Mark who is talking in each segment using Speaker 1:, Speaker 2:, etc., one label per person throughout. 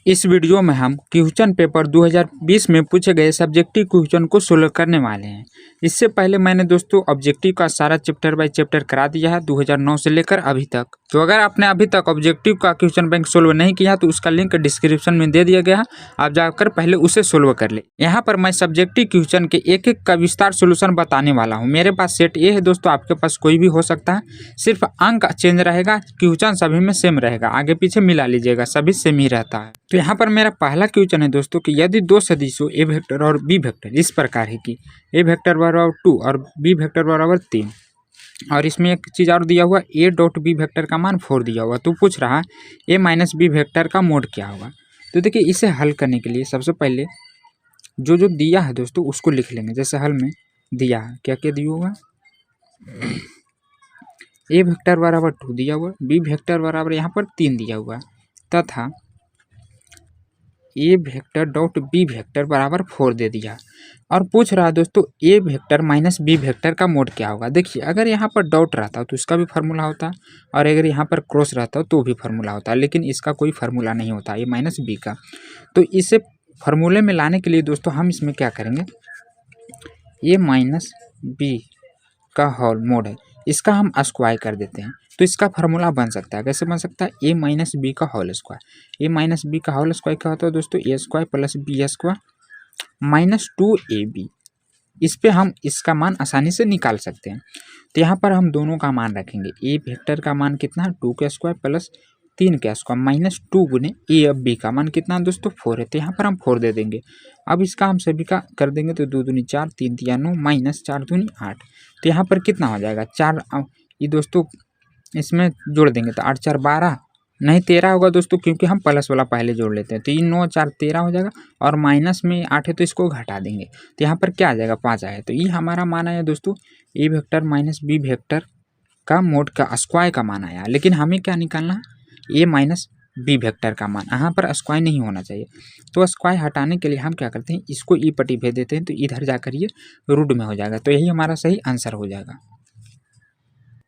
Speaker 1: इस वीडियो में हम क्वेश्चन पेपर 2020 में पूछे गए सब्जेक्टिव क्वेश्चन को सोल्व करने वाले हैं। इससे पहले मैंने दोस्तों ऑब्जेक्टिव का सारा चैप्टर बाय चैप्टर करा दिया है 2009 से लेकर अभी तक। तो अगर आपने अभी तक ऑब्जेक्टिव का क्वेश्चन बैंक सोल्व नहीं किया तो उसका लिंक डिस्क्रिप्शन में दे दिया गया है, आप जाकर पहले उसे सोल्व कर ले। यहाँ पर मैं सब्जेक्टिव क्वेश्चन के एक एक का विस्तार सोल्यूशन बताने वाला हूँ। मेरे पास सेट ए है दोस्तों, आपके पास कोई भी हो सकता है, सिर्फ अंक चेंज रहेगा, क्वेश्चन सभी में सेम रहेगा, आगे पीछे मिला लीजिएगा, सभी सेम ही रहता है। तो यहाँ पर मेरा पहला क्वेश्चन है दोस्तों कि यदि दो सदिशों ए वेक्टर और बी वेक्टर इस प्रकार है कि ए वेक्टर बराबर 2 और बी वेक्टर बराबर 3 और इसमें एक चीज़ और दिया हुआ ए डॉट बी वेक्टर का मान 4 दिया हुआ, तो पूछ रहा है ए माइनस बी वेक्टर का मोड क्या होगा। तो देखिए इसे हल करने के लिए सबसे पहले जो जो दिया है दोस्तों उसको लिख लेंगे। जैसे हल में दिया है क्या क्या दिया हुआ, ए वेक्टर बराबर 2 दिया हुआ, बी वेक्टर बराबर यहाँ पर 3 दिया हुआ तथा ए वेक्टर डॉट बी वेक्टर बराबर 4 दे दिया और पूछ रहा है दोस्तों ए वेक्टर माइनस बी वेक्टर का मोड क्या होगा। देखिए अगर यहाँ पर डॉट रहता तो इसका भी फार्मूला होता और अगर यहाँ पर क्रॉस रहता तो भी फार्मूला होता, लेकिन इसका कोई फार्मूला नहीं होता ए माइनस बी का। तो इसे फार्मूले में लाने के लिए दोस्तों हम इसमें क्या करेंगे, ए माइनस बी का होल मोड है, इसका हम स्क्वायर कर देते हैं तो इसका फार्मूला बन सकता है। कैसे बन सकता है, ए माइनस बी का whole square. A minus b का होल स्क्वायर क्या होता है दोस्तों, a square plus b square minus 2ab। इस पे हम इसका मान आसानी से निकाल सकते हैं। तो यहाँ पर हम दोनों का मान रखेंगे, ए वेक्टर का मान कितना है 2 का स्क्वायर प्लस 3 का स्क्वायर माइनस 2 गुने ए अब बी का मान कितना है दोस्तों 4 है, तो यहाँ पर हम 4 दे देंगे। अब इसका हम सभी का कर देंगे तो 2 दूनी 4 3 तिया 9 माइनस 4 दूनी 8, तो यहाँ पर कितना हो जाएगा 4, ये दोस्तों इसमें जोड़ देंगे तो 8 4 12 नहीं 13 होगा दोस्तों, क्योंकि हम प्लस वाला पहले जोड़ लेते हैं। तो ये 9 4 13 हो जाएगा और माइनस में 8 है तो इसको घटा देंगे तो यहाँ पर क्या आ जाएगा 5 आएगा। तो ये हमारा मान आया दोस्तों ए वेक्टर माइनस बी वेक्टर का मोड का स्क्वायर का मान आया। लेकिन हमें क्या निकालना है, ए माइनस बी वेक्टर का मान, यहाँ पर स्क्वायर नहीं होना चाहिए। तो स्क्वायर हटाने के लिए हम क्या करते हैं, इसको ई पट्टी भेज देते हैं तो इधर जाकर ये रूट में हो जाएगा, तो यही हमारा सही आंसर हो जाएगा।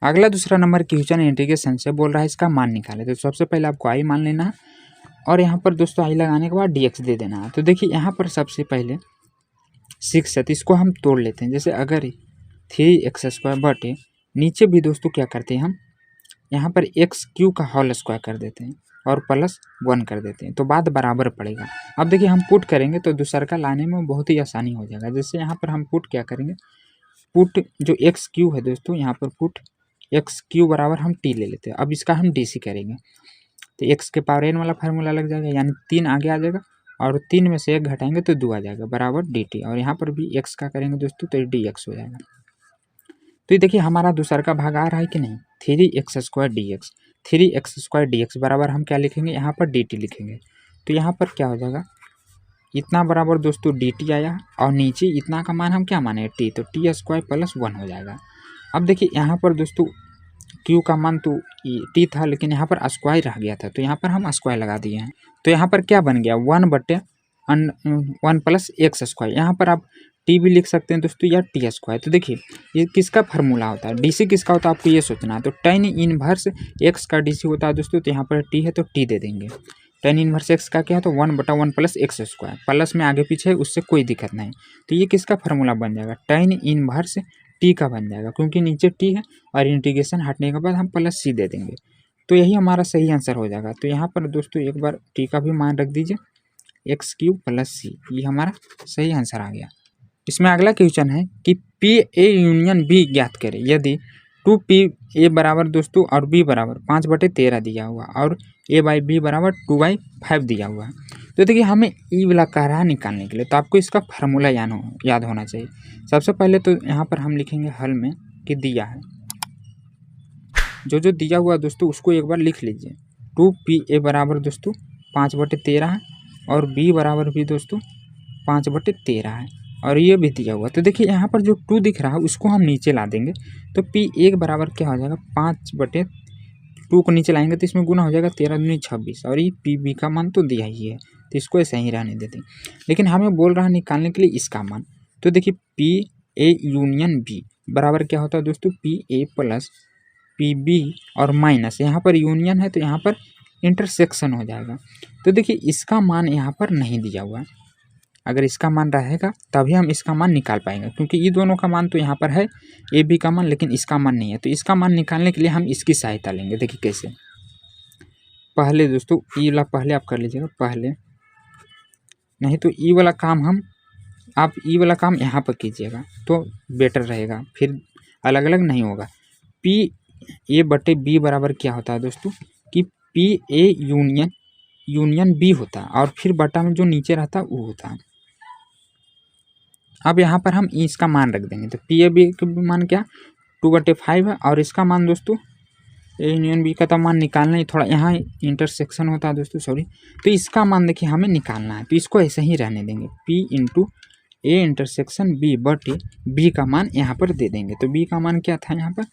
Speaker 1: अगला दूसरा नंबर क्वेश्चन इंटीग्रेशन से बोल रहा है इसका मान निकाले। तो सबसे पहले आपको आई मान लेना है और यहाँ पर दोस्तों आई लगाने के बाद dx दे देना है। तो देखिए यहाँ पर सबसे पहले 6 है तो इसको हम तोड़ लेते हैं। जैसे अगर 3x² बटे नीचे भी दोस्तों क्या करते हैं हम यहाँ पर x³ का होल स्क्वायर कर देते हैं और प्लस 1 कर देते हैं, तो बाद बराबर पड़ेगा। अब देखिए हम पुट करेंगे तो दूसरा का लाने में बहुत ही आसानी हो जाएगा। जैसे यहाँ पर हम पुट क्या करेंगे, पुट जो x³ है दोस्तों यहाँ पर पुट x³ बराबर हम t ले लेते हैं। अब इसका हम dc करेंगे तो x के पावर n वाला फार्मूला लग जाएगा, यानी 3 आगे आ जाएगा और 3 में से 1 घटाएंगे तो 2 आ जाएगा बराबर dt, और यहाँ पर भी x का करेंगे दोस्तों तो dx हो जाएगा। तो ये देखिए हमारा दूसरा का भाग आ रहा है कि नहीं, 3x² dx, 3x² dx बराबर हम क्या लिखेंगे यहाँ पर dt लिखेंगे। तो यहाँ पर क्या हो जाएगा, इतना बराबर दोस्तों dt आया और नीचे इतना का मान हम क्या माने t, तो t² प्लस 1 हो जाएगा। अब देखिए यहाँ पर दोस्तों q का मान तो t था लेकिन यहाँ पर स्क्वायर रह गया था तो यहाँ पर हम स्क्वायर लगा दिए हैं। तो यहाँ पर क्या बन गया 1 बटे 1 प्लस x², यहाँ पर आप t भी लिख सकते हैं दोस्तों या t²। तो देखिए ये किसका फार्मूला होता है, dc किसका होता है आपको ये सोचना है। तो tan इनवर्स x का dc होता है दोस्तों, तो यहाँ पर t है तो t दे देंगे। tan इनवर्स x का क्या है तो 1/1 प्लस x², प्लस में आगे पीछे है उससे कोई दिक्कत नहीं। तो ये किसका फार्मूला बन जाएगा, tan इनवर्स टी का बन जाएगा, क्योंकि नीचे टी है और इंटीग्रेशन हटने के बाद हम प्लस सी दे देंगे, तो यही हमारा सही आंसर हो जाएगा। तो यहाँ पर दोस्तों एक बार टी का भी मान रख दीजिए, x³ प्लस सी, ये हमारा सही आंसर आ गया। इसमें अगला क्वेश्चन है कि पी ए यूनियन बी ज्ञात करें। यदि 2p बराबर दोस्तों और b बराबर 5/13 दिया हुआ और a/b बराबर 2/5 दिया हुआ है, तो देखिए हमें ई वाला कह रहा है निकालने के लिए, तो आपको इसका फार्मूला याद होना चाहिए। सबसे पहले तो यहाँ पर हम लिखेंगे हल में कि दिया है, जो जो दिया हुआ दोस्तों उसको एक बार लिख लीजिए। 2p बराबर दोस्तों 5/13 है और b बराबर भी दोस्तों 5/13 है और ये भी दिया हुआ। तो देखिए यहाँ पर जो 2 दिख रहा है उसको हम नीचे ला देंगे तो p1 बराबर क्या हो जाएगा 5/2 को नीचे लाएंगे तो इसमें गुना हो जाएगा 13 दूनी 26, और ये pb का मान तो दिया ही है तो इसको ऐसे ही रहने देते हैं। लेकिन हमें बोल रहा है निकालने के लिए इसका मान, तो देखिए pa यूनियन b बराबर क्या होता है दोस्तों pa प्लस pb और माइनस, यहाँ पर यूनियन है तो यहाँ पर इंटरसेक्शन हो जाएगा। तो देखिए इसका मान यहाँ पर नहीं दिया हुआ है, अगर इसका मान रहेगा तभी हम इसका मान निकाल पाएंगे, क्योंकि ये दोनों का मान तो यहाँ पर है ए बी का मान, लेकिन इसका मान नहीं है। तो इसका मान निकालने के लिए हम इसकी सहायता लेंगे। देखिए कैसे, पहले दोस्तों ई वाला पहले आप कर लीजिएगा, पहले नहीं तो ई वाला काम आप ई वाला काम यहाँ पर कीजिएगा तो बेटर रहेगा, फिर अलग अलग नहीं होगा। पी ए बटे बी बराबर क्या होता है दोस्तों कि पी ए यूनियन बी होता है, और फिर बटा में जो नीचे रहता है वो होता है। अब यहाँ पर हम इसका मान रख देंगे, तो पी ए बी का मान क्या 2/5 है, और इसका मान दोस्तों ए यूनियन बी का तो मान निकालना ही, थोड़ा यहाँ इंटरसेक्शन होता है दोस्तों, सॉरी। तो इसका मान देखिए हमें निकालना है, तो इसको ऐसे ही रहने देंगे, P into A intersection B बटे बी का मान यहाँ पर दे देंगे। तो बी का मान क्या था यहाँ पर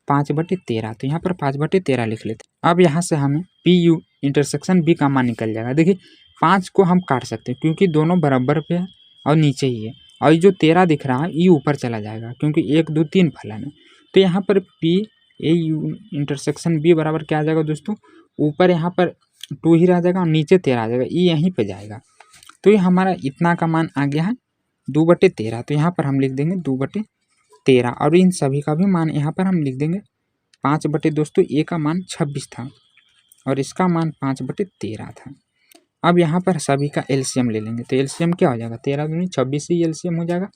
Speaker 1: 5/13, तो यहाँ पर 5/13 लिख लेते हैं। अब यहाँ से हमें पी यू इंटरसेक्शन बी का मान निकल जाएगा। देखिए 5 को हम काट सकते हैं क्योंकि दोनों बराबर पे है और नीचे ही है, और ये जो 13 दिख रहा है ये ऊपर चला जाएगा क्योंकि 1 2 3 फलन है। तो यहाँ पर P A U intersection B बराबर क्या आ जाएगा दोस्तों, ऊपर यहाँ पर 2 ही रह जाएगा और नीचे 13 आ जाएगा, ये यहीं पे जाएगा। तो ये हमारा इतना का मान आ गया है 2/13। तो यहाँ पर हम लिख देंगे 2/13, और इन सभी का भी मान यहाँ पर हम लिख देंगे 5 दोस्तों ए का मान 26 था और इसका मान 5/13 था। अब यहाँ पर सभी का एलसीएम ले लेंगे, तो एलसीएम क्या हो जाएगा 13 दूनी 26 ही एलसीएम हो जाएगा।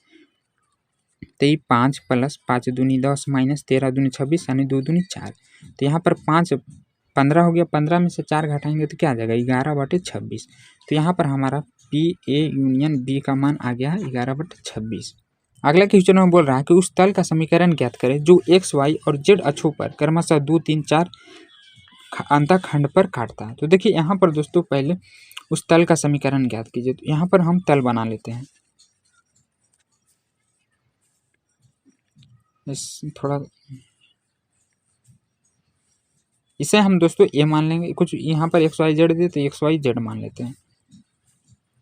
Speaker 1: तो ये 5 + 5 दूनी 10 - 13 दूनी 26 यानी 2 दूनी 4। तो यहाँ पर 5 15 हो गया, 15 में से 4 घटाएंगे तो क्या आ जाएगा 11/26। तो यहाँ पर हमारा पी ए यूनियन बी का मान आ गया है 11/26। अगला क्वेश्चन में बोल रहा है कि उस तल का समीकरण ज्ञात करें जो एक्स वाई और जेड अक्षों पर क्रमशः 2 3 4 अंतःखंड पर काटता है। तो देखिए यहाँ पर दोस्तों पहले उस तल का समीकरण ज्ञात कीजिए। तो यहाँ पर हम तल बना लेते हैं, थोड़ा इसे हम दोस्तों ए मान लेंगे, कुछ यहाँ पर एक्स वाई जेड दे तो एक्स वाई जेड मान लेते हैं,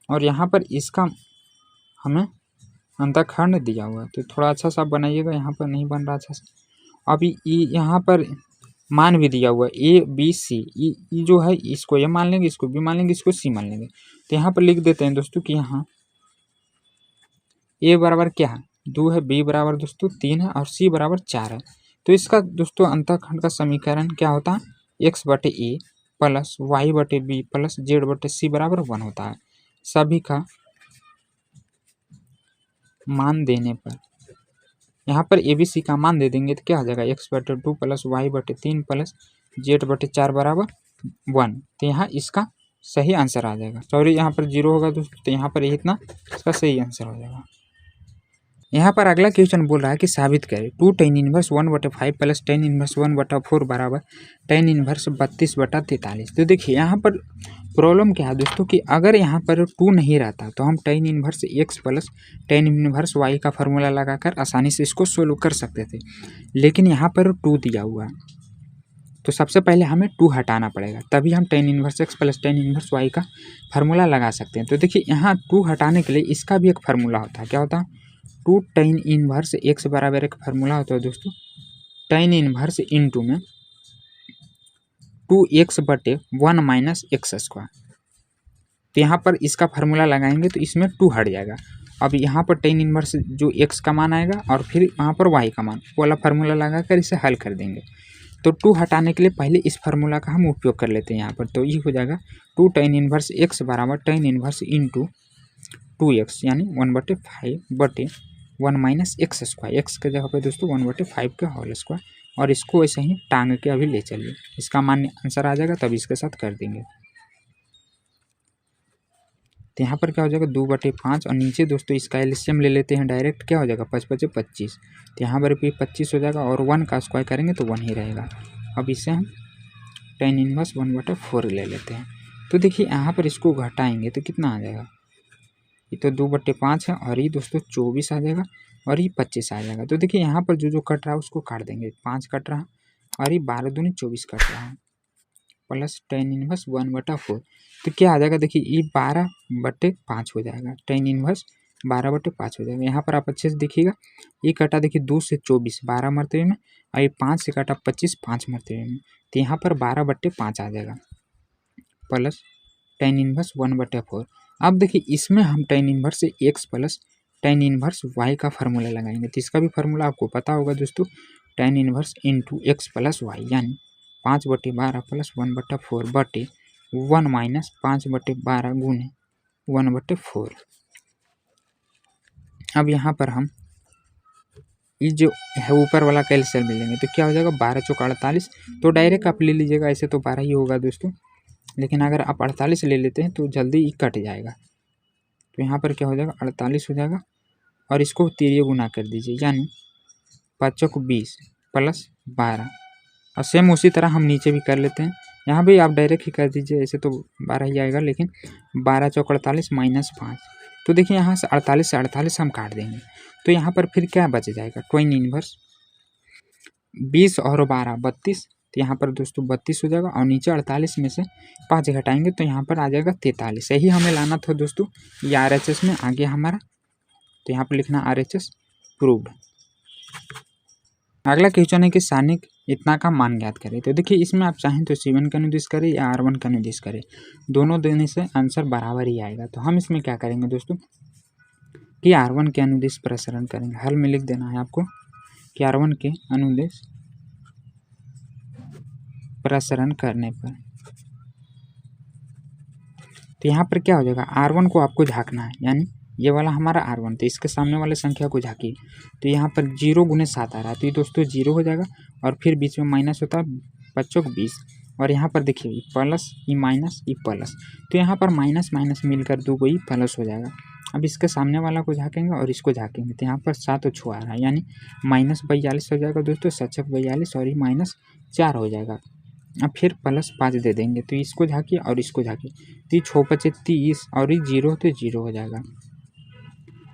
Speaker 1: और यहाँ पर इसका हमें अंतःखंड दिया हुआ है। तो थोड़ा अच्छा सा बनाइएगा, यहाँ पर नहीं बन रहा अच्छा से। अभी यहाँ पर मान भी दिया हुआ है ए बी सी, ई जो है इसको ए मान लेंगे, इसको बी मान लेंगे, इसको सी मान लेंगे। तो यहाँ पर लिख देते हैं दोस्तों कि यहाँ ए बराबर क्या है 2 है, बी बराबर दोस्तों 3 है और सी बराबर 4 है। तो इसका दोस्तों अंतःखंड का समीकरण क्या होता है x/a + y/b + z/c बराबर 1 होता है। सभी का मान देने पर यहाँ पर ए बी सी का मान दे देंगे तो क्या हो जाएगा x/2 + y/3 + z/4 बराबर 1। तो यहाँ इसका सही आंसर आ जाएगा, सॉरी यहाँ पर 0 होगा दोस्तों, तो यहाँ पर इतना इसका सही आंसर हो जाएगा। यहाँ पर अगला क्वेश्चन बोल रहा है कि साबित करें 2 tan 1 1/5 + tan 1 1/4 बराबर tan 1 32/43। तो देखिए यहाँ पर प्रॉब्लम क्या है दोस्तों कि अगर यहाँ पर 2 नहीं रहता तो हम tan 1 x + tan 1 y का फार्मूला लगाकर आसानी से इसको सोल्व कर सकते थे, लेकिन यहाँ पर 2 दिया हुआ है तो सबसे पहले हमें 2 हटाना पड़ेगा, तभी हम tan 1 x + tan 1 y का फार्मूला लगा सकते हैं। तो देखिए यहाँ 2 हटाने के लिए इसका भी एक फार्मूला होता है, क्या होता है 2 tan 1 x बराबर एक फार्मूला होता है दोस्तों tan 1 इंटू में 2x/1 - x²। तो यहाँ पर इसका फार्मूला लगाएंगे तो इसमें 2 हट जाएगा। अब यहाँ पर tan 1 जो x का मान आएगा और फिर यहाँ पर y का मान, वो वाला फार्मूला लगाकर इसे हल कर देंगे। तो 2 हटाने के लिए पहले इस फार्मूला का हम उपयोग कर लेते हैं यहाँ पर। तो ये हो जाएगा 2 tan 1 x बराबर tan 1 इंटू 2x यानी 1/5/1 - x²। x के जगह पे दोस्तों 1/5 का होल स्क्वायर, और इसको ऐसे ही टांग के अभी ले चलिए, इसका मान आंसर आ जाएगा तब इसके साथ कर देंगे। तो यहाँ पर क्या हो जाएगा 2/5, और नीचे दोस्तों इसका एलसीएम ले लेते हैं डायरेक्ट, क्या हो जाएगा 5 × 5 = 25। तो यहाँ पर भी 25 हो जाएगा और 1 का स्क्वायर करेंगे तो 1 ही रहेगा। अब इसे हम tan 1 1/4 ले लेते हैं। तो देखिए यहाँ पर इसको घटाएंगे तो कितना आ जाएगा, ये तो 2/5 है और ये दोस्तों 24 आ जाएगा और ये 25 आ जाएगा। तो देखिए यहाँ पर जो कट रहा है उसको काट देंगे, 5 कट रहा है और ये 12 दूनी 24 कट रहा है प्लस tan 1 1/4। तो क्या आ जाएगा देखिए ये 12/5 हो जाएगा, tan 1 12/5 हो जाएगा। यहाँ पर आप अच्छे से देखिएगा, ये कटा देखिए 2 से 24 12 मरतबे में, और ये 5 से कटा 25 5 मरतबे में, तो यहाँ पर 12/5 आ जाएगा। Plus tan inverse 1/4। अब देखिए इसमें हम tan inverse x plus tan inverse y का फार्मूला लगाएंगे, तो इसका भी फार्मूला आपको पता होगा दोस्तों, tan inverse into X plus Y, यानी 5/12 प्लस 1/4 बटे 1 माइनस 5/12 गुने 1/4। अब यहाँ पर हम ये जो है ऊपर वाला का एलसीएम ले लेंगे, तो क्या हो जाएगा 12 चौक 48। तो डायरेक्ट आप ले लीजिएगा, ऐसे तो 12 ही होगा दोस्तों, लेकिन अगर आप 48 ले लेते हैं तो जल्दी ही कट जाएगा। तो यहाँ पर क्या हो जाएगा 48 हो जाएगा, और इसको तिरिया गुना कर दीजिए, यानी 5 चौक 20 प्लस 12। और सेम उसी तरह हम नीचे भी कर लेते हैं, यहाँ भी आप डायरेक्ट ही कर दीजिए, ऐसे तो 12 ही आएगा, लेकिन 12 चौक 48 माइनस 5। तो देखिए यहाँ से 48 से 48 हम काट देंगे, तो यहाँ पर फिर क्या बच जाएगा tan इनवर्स 20 और 12 32। तो यहाँ पर दोस्तों 32 हो जाएगा, और नीचे 48 में से 5 घटाएंगे तो यहाँ पर आ जाएगा 43। यही हमें लाना था दोस्तों, ये RHS में आ गया हमारा, तो यहाँ पर लिखना RHS प्रूव्ड। अगला क्वेश्चन है कि सानिक इतना का मान ज्ञात करें। तो देखिए इसमें आप चाहें तो C1 का अनुदिश करें या R1 का अनुदिश करें, दोनों देने से आंसर बराबर ही आएगा। तो हम इसमें क्या करेंगे दोस्तों कि R1 के अनुदिश प्रसारण करेंगे। हल में लिख देना है आपको कि R1 के अनुदिश प्रसारण करने पर, तो यहाँ पर क्या हो जाएगा R1 को आपको झाँकना है, यानी ये वाला हमारा R1, तो इसके सामने वाले संख्या को झाँकिए। तो यहाँ पर 0 गुने 7 आ रहा है, तो ये दोस्तों 0 हो जाएगा, और फिर बीच में माइनस होता है 5 चौक 20, और यहाँ पर देखिए ये प्लस ये माइनस ये प्लस, तो यहाँ पर माइनस माइनस मिलकर 2 ही प्लस हो जाएगा। अब इसके सामने वाला को झाँकेंगे और इसको झाँकेंगे, तो यहाँ पर 7 और 6 आ रहा है, यानी -42 हो जाएगा दोस्तों, 7 42, और ये -4 हो जाएगा। अब फिर +5 दे देंगे, तो इसको झाँकिए और इसको झाँकिए, तो ये 6 5 30, और ये 0 तो 0 हो जाएगा।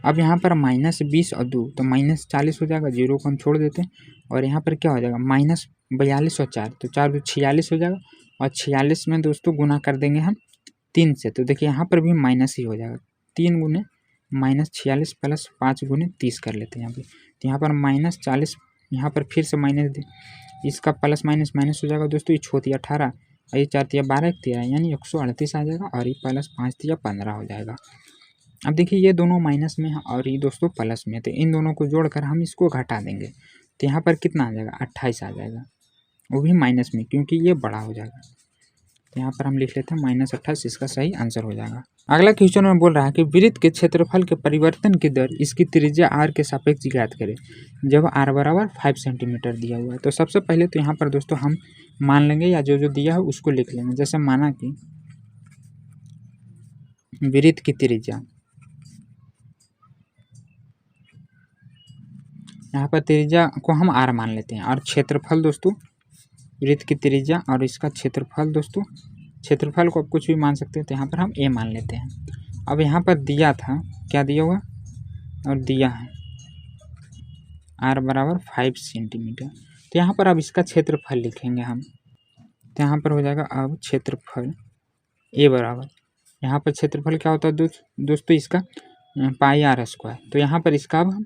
Speaker 1: अब यहाँ पर -20 और 2 तो -40 हो जाएगा, 0 को हम छोड़ देते हैं, और यहाँ पर क्या हो जाएगा -42 और 4, तो 4 2 46 हो जाएगा, और 46 में दोस्तों गुना कर देंगे हम 3 से, तो देखिए यहाँ पर भी माइनस ही हो जाएगा, 3 गुने -46 प्लस 5 गुने 30 कर लेते हैं यहाँ पे, तो यहाँ पर -40, यहाँ पर फिर से माइनस दे, इसका प्लस माइनस माइनस हो जाएगा दोस्तों, ये 6 18, और ये 4 12 13, यानी 138 आ जाएगा, और ये प्लस 5 15 हो जाएगा। अब देखिए ये दोनों माइनस में है और ये दोस्तों प्लस में है, तो इन दोनों को जोड़कर हम इसको घटा देंगे, तो यहाँ पर कितना आ जाएगा 28 आ जाएगा, वो भी माइनस में, क्योंकि ये बड़ा हो जाएगा। तो यहाँ पर हम लिख लेते हैं -28, इसका सही आंसर हो जाएगा। अगला क्वेश्चन में बोल रहा है कि वृत्त के क्षेत्रफल के परिवर्तन की दर इसकी त्रिज्या r के सापेक्ष ज्ञात करें जब r बराबर 5 सेंटीमीटर दिया हुआ है। तो सबसे पहले तो यहाँ पर दोस्तों हम मान लेंगे, या जो जो दिया है उसको लिख लेंगे। जैसे माना कि वृत्त की त्रिज्या, यहाँ पर त्रिज्या को हम r मान लेते हैं, और क्षेत्रफल दोस्तों वृत्त की त्रिज्या और इसका क्षेत्रफल दोस्तों, क्षेत्रफल को आप कुछ भी मान सकते हैं, तो यहाँ पर हम a मान लेते हैं। अब यहाँ पर दिया था, क्या दिया हुआ और दिया है r बराबर 5 सेंटीमीटर, तो यहाँ पर अब इसका क्षेत्रफल लिखेंगे हम, तो यहाँ पर हो जाएगा अब क्षेत्रफल a बराबर, यहाँ पर क्षेत्रफल क्या होता है दोस्तों इसका πr², तो यहाँ पर इसका अब हम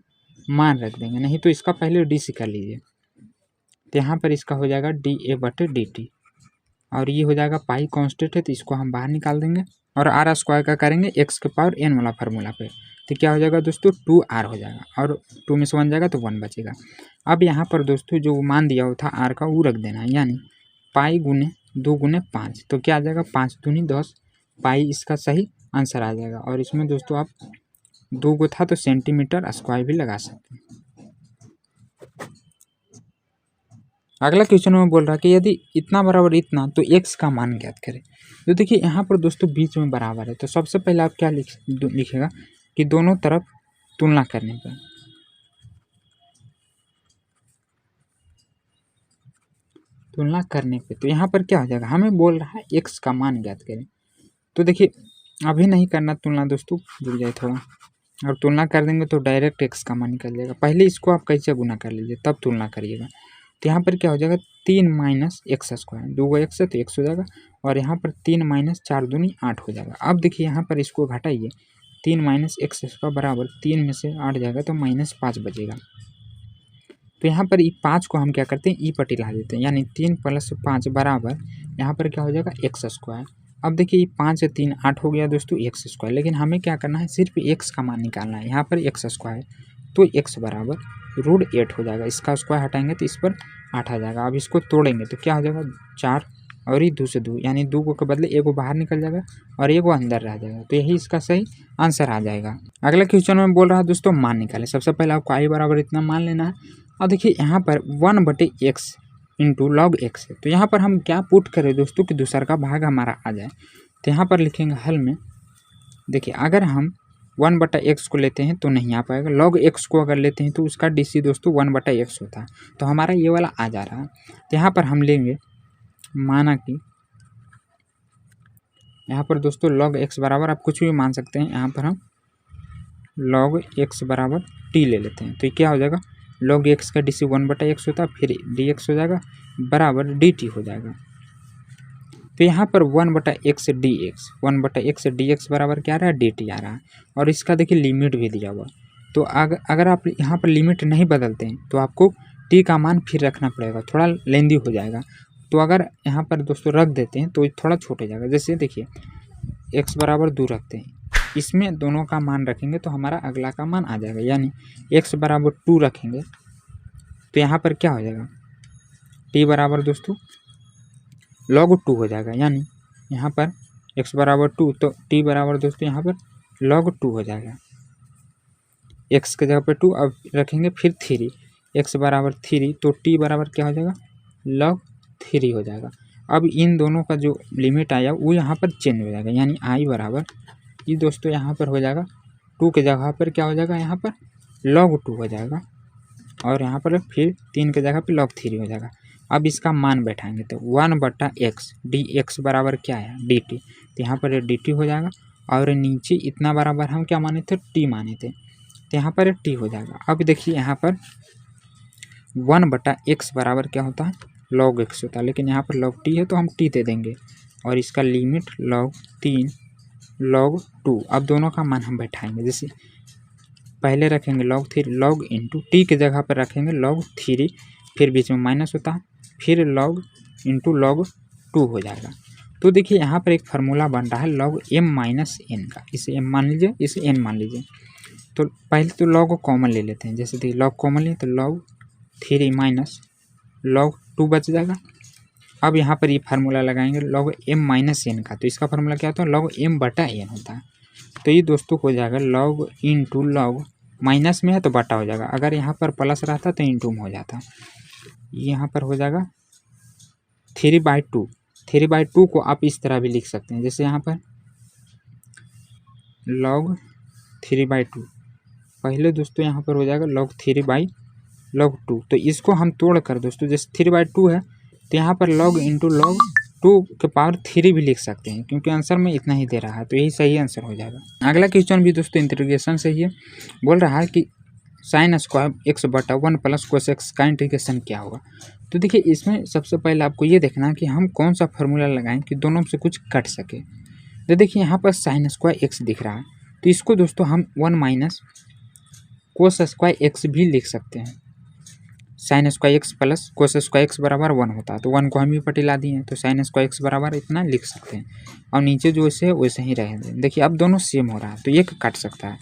Speaker 1: मान रख देंगे, नहीं तो इसका पहले डी से कर लीजिए, तो यहाँ पर इसका हो जाएगा dA/dt, और ये हो जाएगा पाई कांस्टेंट है, तो इसको हम बाहर निकाल देंगे, और r² का करेंगे x के पावर n वाला फार्मूला पे, तो क्या हो जाएगा दोस्तों 2r हो जाएगा, और 2 में से 1 जाएगा तो 1 बचेगा। अब यहाँ पर दोस्तों जो मान दिया हुआ था r का वो रख देना है, यानी पाई गुने 2 गुने 5, तो क्या आ जाएगा 5 दूनी 10, पाई इसका सही आंसर आ जाएगा। और इसमें दोस्तों आप 2 को था तो सेंटीमीटर स्क्वायर भी लगा सकते हैं। अगला क्वेश्चन में बोल रहा है कि यदि इतना बराबर इतना तो x का मान ज्ञात करें। तो देखिए यहाँ पर दोस्तों बीच में बराबर है, तो सबसे पहले आप क्या लिखेगा कि दोनों तरफ तुलना करने पर, तो यहाँ पर क्या हो जाएगा, हमें बोल रहा है x का मान ज्ञात करें। तो देखिए अभी नहीं करना तुलना दोस्तों, जुड़ जाए थोड़ा, और तुलना कर देंगे तो डायरेक्ट x का मान निकल जाएगा। पहले इसको आप कैसे गुना कर लीजिए तब तुलना करिएगा। तो यहाँ पर क्या हो जाएगा 3 माइनस x², 2 x है तो x हो जाएगा, और यहाँ पर 3 माइनस 4 दूनी 8 हो जाएगा। अब देखिए यहाँ पर इसको घटाइए, 3 माइनस x² बराबर 3 में से 8 जाएगा तो -5 बचेगा। तो यहाँ पर ई 5 को हम क्या करते हैं ई पर ला देते हैं, यानी 3 + 5 बराबर यहाँ पर क्या हो जाएगा x², अब देखिए 5 से 3 8 हो गया दोस्तों एक्स स्क्वायर, लेकिन हमें क्या करना है, सिर्फ एक्स का मान निकालना है। यहाँ पर एक्स स्क्वायर, तो एक्स बराबर √8 हो जाएगा। इसका स्क्वायर हटाएंगे तो इस पर 8 आ जाएगा। अब इसको तोड़ेंगे तो क्या हो जाएगा, 4 और ये 2 से 2 यानी 2 को के बदले एगो बाहर निकल जाएगा और एगो अंदर रह जाएगा, तो यही इसका सही आंसर आ जाएगा। अगला क्वेश्चन में बोल रहा है दोस्तों मान निकालें। सबसे पहले आपको आई बराबर इतना मान लेना है। और देखिए यहाँ पर 1/x इंटू लॉग एक्स है, तो यहाँ पर हम क्या पुट करें दोस्तों कि दूसरा का भाग हमारा आ जाए। तो यहाँ पर लिखेंगे हल में, देखिए अगर हम 1/x को लेते हैं तो नहीं आ पाएगा, लॉग एक्स को अगर लेते हैं तो उसका DC दोस्तों 1/x होता है, तो हमारा ये वाला आ जा रहा है। तो यहाँ पर हम लेंगे, माना कि यहाँ पर दोस्तों log x बराबर आप कुछ भी मान सकते हैं, यहाँ पर हम log x बराबर t ले लेते हैं। तो ये क्या हो जाएगा, log x का DC 1/x होता है, फिर dx हो जाएगा बराबर dt हो जाएगा। तो यहाँ पर 1/x dx बराबर क्या आ रहा है, dt आ रहा है। और इसका देखिए लिमिट भी दिया हुआ। तो अगर आप यहाँ पर लिमिट नहीं बदलते हैं तो आपको t का मान फिर रखना पड़ेगा, थोड़ा लेंदी हो जाएगा। तो अगर यहाँ पर दोस्तों रख देते हैं तो थोड़ा छोटा जाएगा। जैसे देखिए x बराबर 2 रखते हैं, इसमें दोनों का मान रखेंगे तो हमारा अगला का मान आ जाएगा, यानी x बराबर 2 रखेंगे तो यहाँ पर क्या हो जाएगा, t बराबर दोस्तों log 2 हो जाएगा। यानी यहाँ पर x बराबर 2 तो t बराबर दोस्तों यहाँ पर log 2 हो जाएगा। x के जगह पर 2 अब रखेंगे, फिर 3, x बराबर 3 तो t बराबर क्या हो जाएगा, log 3 हो जाएगा। अब इन दोनों का जो लिमिट आया वो यहाँ पर चेंज हो जाएगा, यानी आई बराबर ये दोस्तों यहाँ पर हो जाएगा 2 के जगह पर क्या हो जाएगा, यहाँ पर log 2 हो जाएगा, और यहाँ पर फिर 3 के जगह पर log 3 हो जाएगा। अब इसका मान बैठाएंगे तो 1/x dx बराबर क्या है, dt, तो यहाँ पर dt हो जाएगा। और नीचे इतना बराबर हम क्या माने थे, t माने थे, तो यहाँ पर t हो जाएगा। अब देखिए यहाँ पर 1/x बराबर क्या होता है, log x होता है, लेकिन यहाँ पर log t है तो हम t दे देंगे, और इसका लिमिट log 3 log 2। अब दोनों का मान हम बैठाएंगे, जैसे पहले रखेंगे log 3 log इंटू t के जगह पर रखेंगे log 3, फिर बीच में माइनस होता है, फिर log इंटू log 2 हो जाएगा। तो देखिए यहाँ पर एक फार्मूला बन रहा है log m माइनस n का, इसे m मान लीजिए, इसे n मान लीजिए। तो पहले तो log को कॉमन ले लेते हैं, जैसे देखिए log कॉमन लिए तो log 3 माइनस log 2 बच जाएगा। अब यहाँ पर ये फार्मूला लगाएंगे log m माइनस n का, तो इसका फार्मूला क्या होता है, log m/n होता है। तो ये दोस्तों हो जाएगा log इंटू log, माइनस में है तो बटा हो जाएगा, अगर यहाँ पर प्लस रहता तो इंटू में हो जाता। यहाँ पर हो जाएगा 3/2। 3/2 को आप इस तरह भी लिख सकते हैं, जैसे यहाँ पर log 3/2, पहले दोस्तों यहाँ पर हो जाएगा log 3/log 2। तो इसको हम तोड़ कर दोस्तों, जैसे 3/2 है तो यहाँ पर log इंटू log 2 के पावर 3 भी लिख सकते हैं, क्योंकि आंसर में इतना ही दे रहा है, तो यही सही आंसर हो जाएगा। अगला क्वेश्चन भी दोस्तों इंटीग्रेशन से ही है, बोल रहा है कि sin square x/1 plus cos x का इंटीग्रेशन क्या होगा। तो देखिए इसमें सबसे पहले आपको ये देखना है कि हम कौन सा फार्मूला लगाएं कि दोनों से कुछ कट सके। तो देखिए यहाँ पर sin स्क्वायर x दिख रहा है, तो इसको दोस्तों हम 1 माइनस cos स्क्वायर x भी लिख सकते हैं। sin square x plus cos square x बराबर 1 होता है, तो 1 को हम ही पटिला दिए हैं, तो sin स्क्वायर x बराबर इतना लिख सकते हैं, और नीचे जो वैसे है वैसे ही रहेंगे। देखिए अब दोनों सेम हो रहा है तो ये काट सकता है,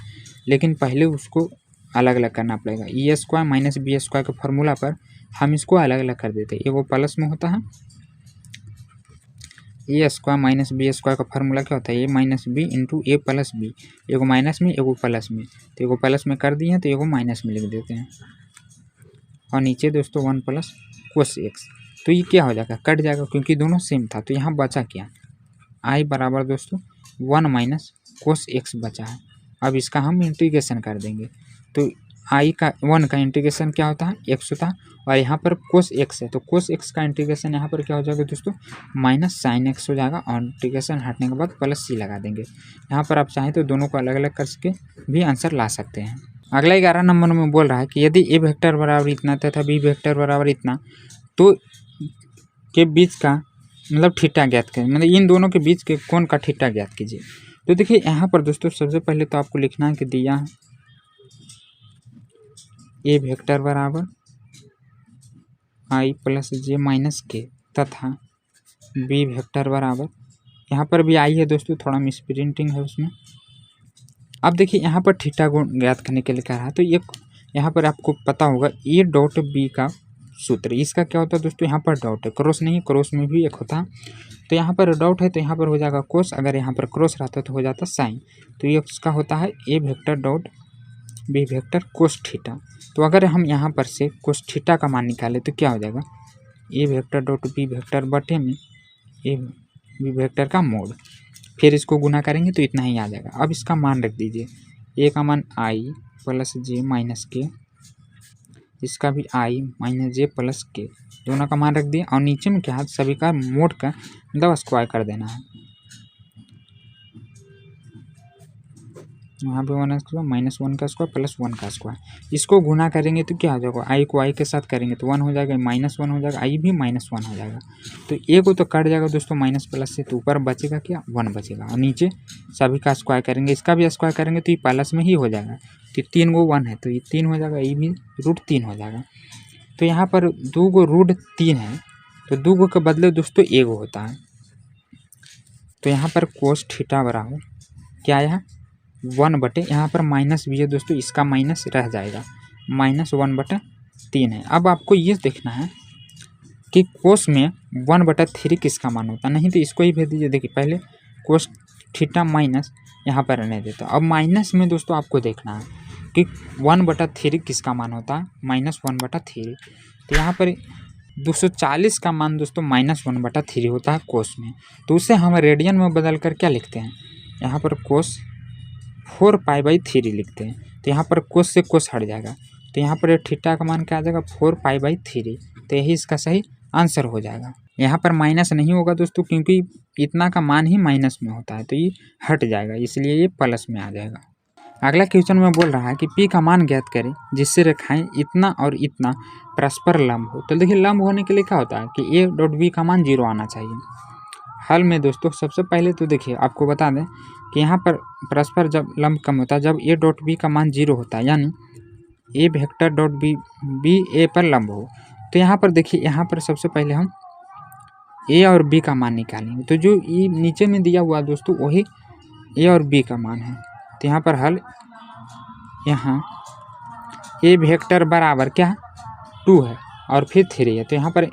Speaker 1: लेकिन पहले उसको अलग अलग करना पड़ेगा। ए स्क्वायर माइनस बी स्क्वायर के फार्मूला पर हम इसको अलग अलग कर देते हैं, एगो प्लस में होता है, ए स्क्वायर माइनस बी स्क्वायर का फार्मूला क्या होता है, a minus B into A plus B, एगो माइनस में एगो प्लस में, तो एगो प्लस में कर दिए हैं तो एगो माइनस में लिख देते हैं, और नीचे दोस्तों 1 प्लस cos x। तो ये क्या हो जाएगा, कट जाएगा क्योंकि दोनों सेम था। तो यहाँ बचा क्या, आई बराबर दोस्तों 1 माइनस cos x बचा है। अब इसका हम इंटीग्रेशन कर देंगे, तो आई का 1 का इंटीग्रेशन क्या होता है, x होता है, और यहाँ पर cos x है, तो cos x का इंटीग्रेशन यहाँ पर क्या हो जाएगा दोस्तों, माइनस sin x हो जाएगा, और इंटीग्रेशन हटने के बाद प्लस c लगा देंगे। यहाँ पर आप चाहें तो दोनों को अलग अलग करके भी आंसर ला सकते हैं। अगला 11 नंबर में बोल रहा है कि यदि ए वेक्टर बराबर इतना तथा बी वेक्टर बराबर इतना, तो के बीच का मतलब थीटा ज्ञात करें, मतलब इन दोनों के बीच के कोण का थीटा ज्ञात कीजिए। तो देखिए यहाँ पर दोस्तों सबसे पहले तो आपको लिखना है कि दिया है ए वेक्टर बराबर आई प्लस जे माइनस के तथा बी वेक्टर बराबर यहाँ पर भी आई है दोस्तों, थोड़ा मिसप्रिंटिंग है उसमें। अब देखिए यहाँ पर थीटा गुण ज्ञात करने के लिए कह रहा है, तो ये यहाँ पर आपको पता होगा ए डॉट बी का सूत्र, इसका क्या होता है दोस्तों, यहाँ पर डॉट है, क्रॉस नहीं, क्रॉस में भी एक होता है, तो यहाँ पर डॉट है तो यहाँ पर हो जाएगा कोस, अगर यहाँ पर क्रॉस रहता तो हो जाता साइन। तो ये उसका होता है a vector dot b vector cos theta. तो अगर हम यहाँ पर से कोस थीटा का मान निकालें तो क्या हो जाएगा, ए वेक्टर डॉट बी वेक्टर बटे में ए बी वेक्टर का मोड, फिर इसको गुना करेंगे तो इतना ही आ जाएगा। अब इसका मान रख दीजिए, ए का मान आई प्लस जे माइनस के, इसका भी आई माइनस जे प्लस के, दोनों का मान रख दिए, और नीचे में क्या है, सभी का मोड का मतलब स्क्वायर कर देना है। यहाँ पे 1 स्क्वायर माइनस 1 का स्क्वायर प्लस 1 का स्क्वायर, इसको गुना करेंगे तो क्या हो जाएगा, आई को आई के साथ करेंगे तो 1 हो जाएगा, -1 हो जाएगा, आई भी -1 हो जाएगा। तो ए को तो कट जाएगा दोस्तों माइनस प्लस से, तो ऊपर बचेगा क्या, 1 बचेगा, और नीचे सभी का स्क्वायर करेंगे, इसका भी स्क्वायर करेंगे तो ये प्लस में ही हो जाएगा। तो 3 गो 1 है तो ये 3 हो जाएगा, ये भी √3 हो जाएगा। तो यहाँ पर 2 गो √3 है, तो 2 गो के बदले दोस्तों 1 होता है। तो यहाँ पर कोस थीटा बराबर क्या आया, 1 बटे, यहाँ पर माइनस भी है दोस्तों, इसका माइनस रह जाएगा, -1/3 है। अब आपको ये देखना है कि कोस में 1/3 किसका मान होता है, नहीं तो इसको ही भेज दीजिए। देखिए पहले कोस थीटा माइनस यहाँ पर रहने देता, अब माइनस में दोस्तों आपको देखना है कि 1/3 किसका मान होता है, -1/3। तो यहाँ पर 240 का मान दोस्तों -1/3 होता है कोस में, तो उसे हम रेडियन में बदल कर क्या लिखते हैं, यहाँ पर कोस 4π/3 लिखते हैं। तो यहाँ पर कोस से कोस हट जाएगा, तो यहाँ पर थीटा का मान क्या आ जाएगा, 4π/3। तो यही इसका सही आंसर हो जाएगा। यहाँ पर माइनस नहीं होगा दोस्तों, क्योंकि इतना का मान ही माइनस में होता है, तो ये हट जाएगा, इसलिए ये प्लस में आ जाएगा। अगला क्वेश्चन में बोल रहा है कि पी का मान ज्ञात करें जिससे रेखाएं इतना और इतना परस्पर लंब हो। तो देखिए लंब होने के लिए क्या होता है कि ए डॉट बी का मान 0 आना चाहिए। हल में दोस्तों सबसे पहले तो देखिए आपको बता दें कि यहाँ पर परस्पर जब लंब कम होता है, जब ए डॉट बी का मान 0 होता है, यानी ए वेक्टर डॉट बी ए पर लंब हो। तो यहाँ पर देखिए, यहाँ पर सबसे पहले हम ए और बी का मान निकालेंगे। तो जो ये नीचे में दिया हुआ दोस्तों वही ए और बी का मान है। तो यहाँ पर हल, यहाँ ए वेक्टर बराबर क्या 2 है और फिर 3 है, तो यहाँ पर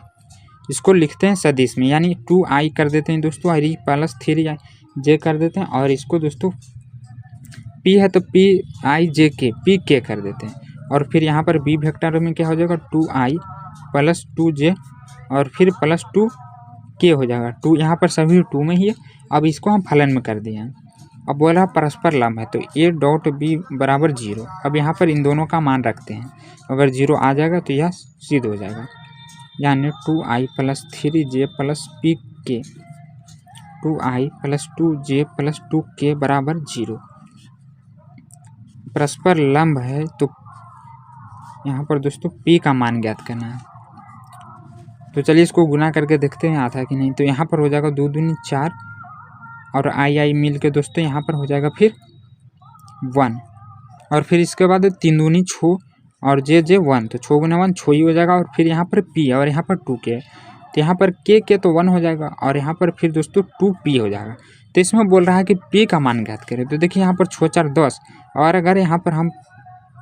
Speaker 1: इसको लिखते हैं सदिश में, यानी 2i कर देते हैं दोस्तों, और ये प्लस 3j कर देते हैं, और इसको दोस्तों p है तो p(i)j(k) pk कर देते हैं, और फिर यहाँ पर b वेक्टर में क्या हो जाएगा 2i प्लस 2j और फिर प्लस 2k हो जाएगा। 2 यहाँ पर सभी 2 में ही है। अब इसको हम फलन में कर दिए हैं। अब बोला परस्पर लंब है, तो a डॉट बी बराबर 0। अब यहाँ पर इन दोनों का मान रखते हैं, अगर 0 आ जाएगा तो यह सिद्ध हो जाएगा, यानी 2i plus 3j plus pk, 2i plus 2j plus 2k बराबर 0। परस्पर लंब है तो यहाँ पर दोस्तों p का मान ज्ञात करना है। तो चलिए इसको गुना करके देखते हैं आता है कि नहीं। तो यहाँ पर हो जाएगा 2 दूनी 4 और आई मिल के दोस्तों यहाँ पर हो जाएगा फिर 1, और फिर इसके बाद 3 दूनी 6 और जे 1, तो 6 गुना 1 6 ही हो जाएगा, और फिर यहाँ पर p और यहाँ पर 2k, तो यहाँ पर k तो 1 हो जाएगा, और यहाँ पर फिर दोस्तों 2p हो जाएगा। तो इसमें बोल रहा है कि p का मान ज्ञात करें। तो देखिए यहाँ पर 6 4 10, और अगर यहाँ पर हम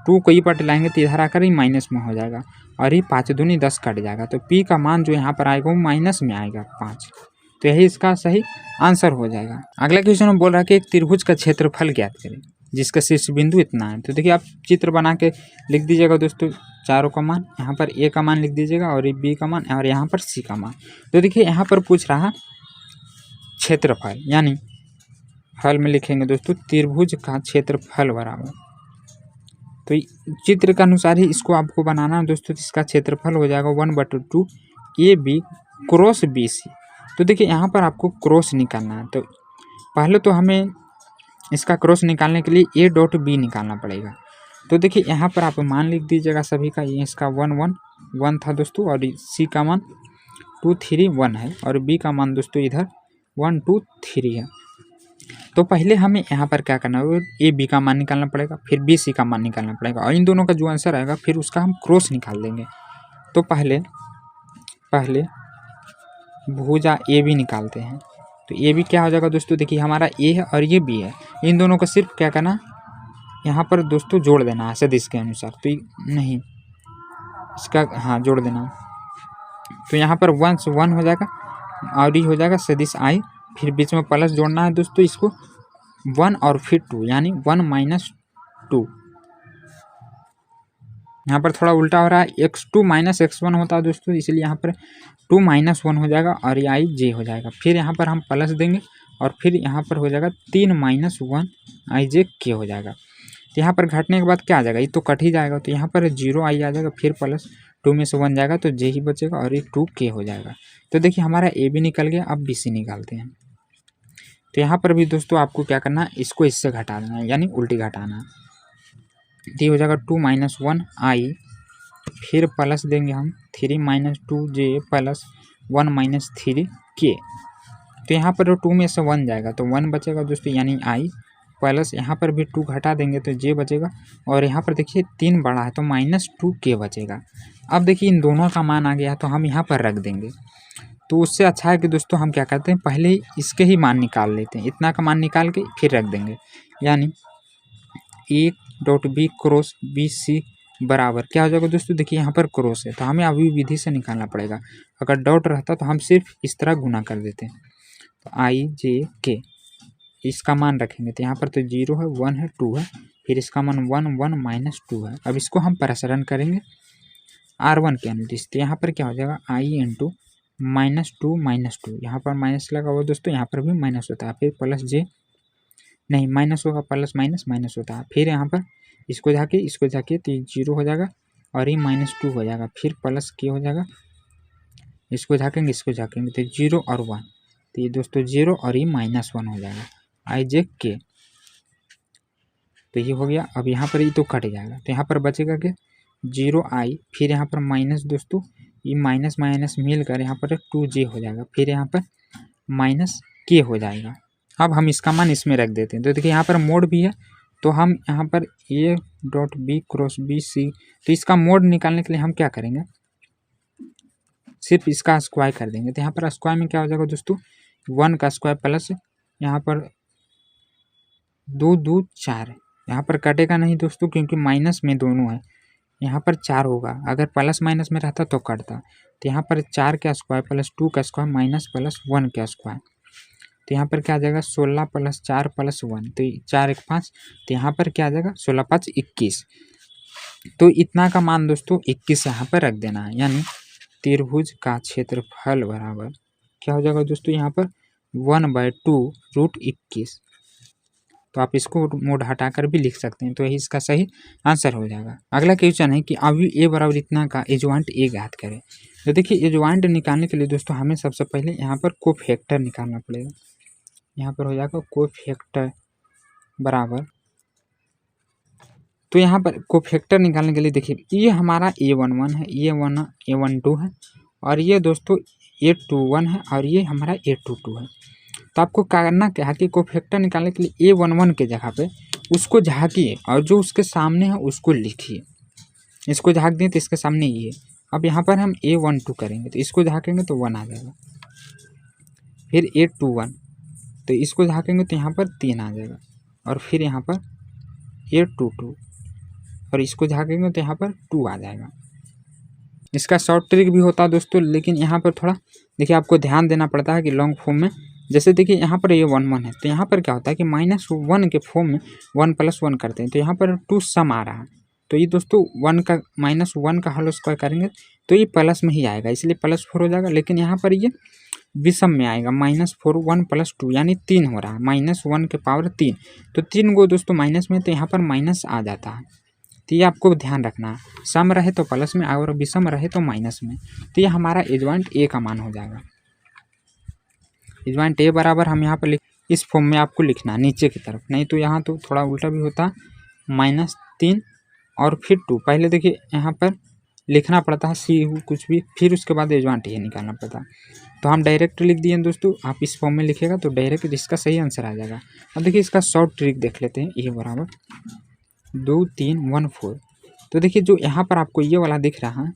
Speaker 1: 2 को ही पट लाएंगे तो इधर आकर ही माइनस में हो जाएगा, और ये 5 दूनी 10 कट जाएगा, तो p का मान जो यहाँ पर आएगा वो माइनस में आएगा 5। तो यही इसका सही आंसर हो जाएगा। अगला क्वेश्चन में बोल रहा है कि एक त्रिभुज का क्षेत्रफल ज्ञात करें जिसका शीर्ष बिंदु इतना है। तो देखिए आप चित्र बना के लिख दीजिएगा दोस्तों, चारों का मान, यहाँ पर ए का मान लिख दीजिएगा, और बी का मान, और यहाँ पर सी का मान। तो देखिए यहाँ पर पूछ रहा क्षेत्रफल, यानी हल में लिखेंगे दोस्तों त्रिभुज का क्षेत्रफल बराबर, तो चित्र के अनुसार ही इसको आपको बनाना है दोस्तों। इसका क्षेत्रफल हो जाएगा 1/2 AB क्रॉस BC। तो देखिए यहाँ पर आपको क्रॉस निकालना है, तो पहले तो हमें इसका क्रॉस निकालने के लिए a डॉट बी निकालना पड़ेगा। तो देखिए यहाँ पर आप मान लिख दीजिएगा सभी का, ये इसका 1 1 1 था दोस्तों, और सी का मान 2 3 1 है, और बी का मान दोस्तों इधर 1 2 3 है। तो पहले हमें यहाँ पर क्या करना है, ए बी का मान निकालना पड़ेगा, फिर बी सी का मान निकालना पड़ेगा, और इन दोनों का जो आंसर आएगा फिर उसका हम क्रॉस निकाल देंगे। तो पहले भुजा ए बी निकालते हैं। तो ये भी क्या हो जाएगा दोस्तों, देखिए हमारा ए है और ये बी है, इन दोनों को सिर्फ क्या करना, यहाँ पर दोस्तों जोड़ देना है सदिश के अनुसार। तो नहीं इसका हाँ जोड़ देना, तो यहाँ पर 1 से 1 हो जाएगा और ये हो जाएगा सदिश आई, फिर बीच में प्लस जोड़ना है दोस्तों इसको 1 और फिर 2 यानी 1 - 2। यहाँ पर थोड़ा उल्टा हो रहा है, x2 - x1 होता है दोस्तों, इसलिए यहाँ पर 2 - 1 हो जाएगा और ये आई जे हो जाएगा। फिर यहाँ पर हम प्लस देंगे और फिर यहाँ पर हो जाएगा 3 - 1 आई जे के हो जाएगा। तो यहाँ पर घटने के बाद क्या आ जाएगा, ये तो कट ही जाएगा, तो यहाँ पर 0 आई आ जाएगा, फिर प्लस 2 में से 1 जाएगा तो जे ही बचेगा और ये 2 के हो जाएगा। तो देखिए हमारा ए भी निकल गया। अब बी सी निकालते हैं। तो यहाँ पर भी दोस्तों आपको क्या करना है, इसको इससे घटा देना है यानी उल्टी घटाना है। तो हो जाएगा 2 - 1 आई, फिर प्लस देंगे हम 3 - 2 जे प्लस 1 - 3 के। तो यहाँ पर 2 में से 1 जाएगा तो 1 बचेगा दोस्तों यानी आई, प्लस यहाँ पर भी 2 घटा देंगे तो जे बचेगा, और यहाँ पर देखिए 3 बड़ा है तो -2 के बचेगा। अब देखिए इन दोनों का मान आ गया तो हम यहाँ पर रख देंगे। तो उससे अच्छा है कि दोस्तों हम क्या करते हैं, पहले ही इसके ही मान निकाल लेते हैं, इतना का मान निकाल के फिर रख देंगे, यानी A.B क्रॉस BC बराबर क्या हो जाएगा दोस्तों, देखिए यहाँ पर क्रॉस है तो हमें अभी विधि से निकालना पड़ेगा। अगर डॉट रहता तो हम सिर्फ इस तरह गुना कर देते हैं। तो आई जे के इसका मान रखेंगे तो यहाँ पर तो 0 है, 1 है, 2 है, फिर इसका मान 1 1 - 2 है। अब इसको हम प्रसारण करेंगे R1 के अनुदिश, तो यहाँ पर क्या हो जाएगा आई इंटू -2 - 2, यहाँ पर माइनस लगा हुआ दोस्तों, यहाँ पर भी माइनस होता है, फिर प्लस जे नहीं माइनस होगा, प्लस माइनस माइनस होता है, फिर यहाँ पर इसको जाके तो 0 हो जाएगा और ये -2 हो जाएगा, फिर प्लस के हो जाएगा, इसको झाकेंगे तो 0 और 1, तो ये दोस्तों 0 और ये -1 हो जाएगा आई जे के। तो ये हो गया। अब यहाँ पर ये तो कट जाएगा तो यहाँ पर बचेगा क्या 0 आई, फिर यहाँ पर माइनस दोस्तों ये माइनस माइनस मिलकर यहाँ पर 2 जे हो जाएगा, फिर यहाँ पर माइनस के हो जाएगा। अब हम इसका मान इसमें रख देते हैं। तो देखिए यहाँ पर मोड भी है तो हम यहाँ पर A.B क्रॉस BC, तो इसका मोड निकालने के लिए हम क्या करेंगे, सिर्फ इसका स्क्वायर कर देंगे। तो यहाँ पर स्क्वायर में क्या हो जाएगा दोस्तों 1 का स्क्वायर प्लस यहाँ पर 2 2 4, यहाँ पर कटेगा नहीं दोस्तों क्योंकि माइनस में दोनों है, यहाँ पर 4 होगा, अगर प्लस माइनस में रहता तो कटता। तो यहाँ पर 4 का स्क्वायर प्लस 2 का स्क्वायर माइनस प्लस 1 का स्क्वायर, तो यहाँ पर क्या आ जाएगा 16 + 4 + 1, तो 4 1 5, तो यहाँ पर क्या आ जाएगा 16 5 21। तो इतना का मान दोस्तों 21 यहाँ पर रख देना है, यानी त्रिभुज का क्षेत्रफल बराबर क्या हो जाएगा दोस्तों यहाँ पर 1/2 √21। तो आप इसको मोड हटाकर भी लिख सकते हैं, तो यही इसका सही आंसर हो जाएगा। अगला क्वेश्चन है कि अभी ए बराबर इतना का एडजॉइंट ए ज्ञात करें। तो देखिए एडजॉइंट निकालने के लिए दोस्तों हमें सबसे पहले यहाँ पर कोफैक्टर निकालना पड़ेगा। यहाँ पर हो जाएगा कोफैक्टर बराबर, तो यहाँ पर कोफैक्टर निकालने के लिए देखिए ये हमारा A11 है, ये A12 है, और ये दोस्तों A21 है, और ये हमारा A22 है। तो आपको करना क्या है कि कोफैक्टर निकालने के लिए A11 के जगह पे उसको झाँकिए और जो उसके सामने है उसको लिखिए। इसको झाँक दें तो इसके सामने ये, अब यहाँ पर हम A12 करेंगे तो इसको झाँकेंगे तो 1 आ जाएगा, फिर A21 तो इसको झाँकेंगे तो यहाँ पर 3 आ जाएगा, और फिर यहाँ पर A22 और इसको झाँकेंगे तो यहाँ पर 2 आ जाएगा। इसका शॉर्ट ट्रिक भी होता है दोस्तों, लेकिन यहाँ पर थोड़ा देखिए आपको ध्यान देना पड़ता है कि लॉन्ग फॉर्म में, जैसे देखिए यहाँ पर ये 1 1 है तो यहाँ पर क्या होता है कि -1 के फॉर्म में 1 + 1 करते हैं, तो यहाँ पर 2 सम आ रहा है, तो ये दोस्तों 1 का -1 का होल स्क्वायर करेंगे तो ये प्लस में ही आएगा, इसलिए +4 हो जाएगा। लेकिन यहाँ पर ये विषम में आएगा -4 1 + 2 यानी 3 हो रहा है, -1 के पावर 3, तो 3 को दोस्तों माइनस में तो यहाँ पर माइनस आ जाता है। तो ये आपको ध्यान रखना है, सम रहे तो प्लस में और विषम रहे तो माइनस में। तो ये हमारा एडजॉइंट ए का मान हो जाएगा। एडजॉइंट ए बराबर हम यहाँ पर इस फॉर्म में आपको लिखना है नीचे की तरफ, नहीं तो यहाँ तो थोड़ा उल्टा भी होता है, -3 और फिर 2, पहले देखिए यहाँ पर लिखना पड़ता है सी कुछ भी, फिर उसके बाद एडजॉइंट ए निकालना पड़ता है। तो हम डायरेक्ट लिख दिए दोस्तों, आप इस फॉर्म में लिखेगा तो डायरेक्ट इसका सही आंसर आ जाएगा। अब देखिए इसका शॉर्ट ट्रिक देख लेते हैं, ए बराबर 2 3 1 4। तो देखिए जो यहाँ पर आपको ये वाला दिख रहा है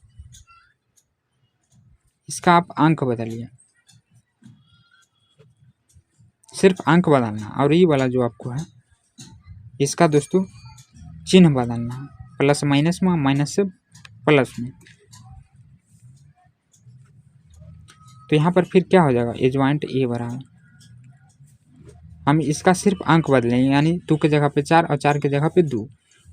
Speaker 1: इसका आप अंक बदलिए, सिर्फ अंक बदलना और ये वाला जो आपको है इसका दोस्तों चिन्ह बदलना है, प्लस माइनस में, माइनस से प्लस में। तो यहाँ पर फिर क्या हो जाएगा, एडजॉइंट ए बराबर हम इसका सिर्फ अंक बदलेंगे, यानी 2 की जगह पे 4 और 4 की जगह पे 2,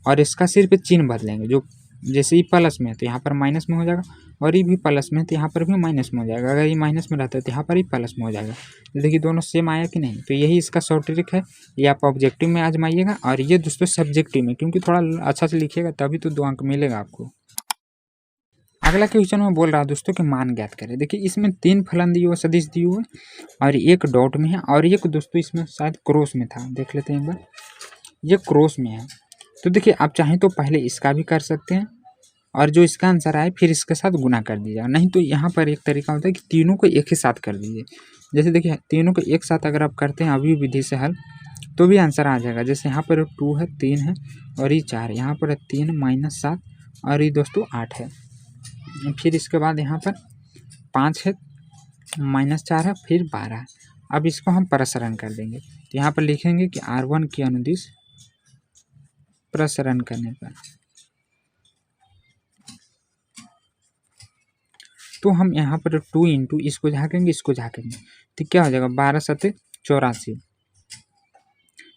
Speaker 1: और इसका सिर्फ चिन्ह बदलेंगे। जो जैसे ये प्लस में है तो यहाँ पर माइनस में हो जाएगा, और ये भी प्लस में है तो यहाँ पर भी माइनस में हो जाएगा। अगर ये माइनस में रहता है तो यहाँ पर ही प्लस में हो जाएगा। देखिए दोनों सेम आया कि नहीं। तो यही इसका शॉर्ट ट्रिक है, ये आप ऑब्जेक्टिव में आजमाइएगा, और ये दोस्तों सब्जेक्टिव में, क्योंकि थोड़ा अच्छा से लिखिएगा तभी तो 2 अंक मिलेगा आपको। अगला क्वेश्चन में बोल रहा है दोस्तों कि मान ज्ञात करें। देखिए इसमें 3 फलन दिए हुए, सदिश दिए हुए, और एक डॉट में है, और एक दोस्तों इसमें शायद क्रॉस में था। देख लेते हैं एक बार, ये क्रॉस में है। तो देखिए आप चाहें तो पहले इसका भी कर सकते हैं, और जो इसका आंसर आए फिर इसके साथ गुना कर दीजिएगा। नहीं तो यहाँ पर एक तरीका होता है कि तीनों को एक ही साथ कर दीजिए। जैसे देखिए तीनों को एक साथ अगर आप करते हैं अभी विधि से हल, तो भी आंसर आ जाएगा। जैसे यहाँ पर 2 है, 3 है, और ये 4, यहाँ पर 3 माइनस 7, और ये दोस्तों 8 है। फिर इसके बाद यहाँ पर 5 है, माइनस 4 है, फिर 12 है। अब इसको हम प्रसरण कर देंगे, तो यहाँ पर लिखेंगे कि R1 की अनुदिश प्रसरण करने पर, तो हम यहाँ पर 2 इंटू इसको झाँकेंगे, इसको झाँकेंगे, तो क्या हो जाएगा, 12 सत्ते 84,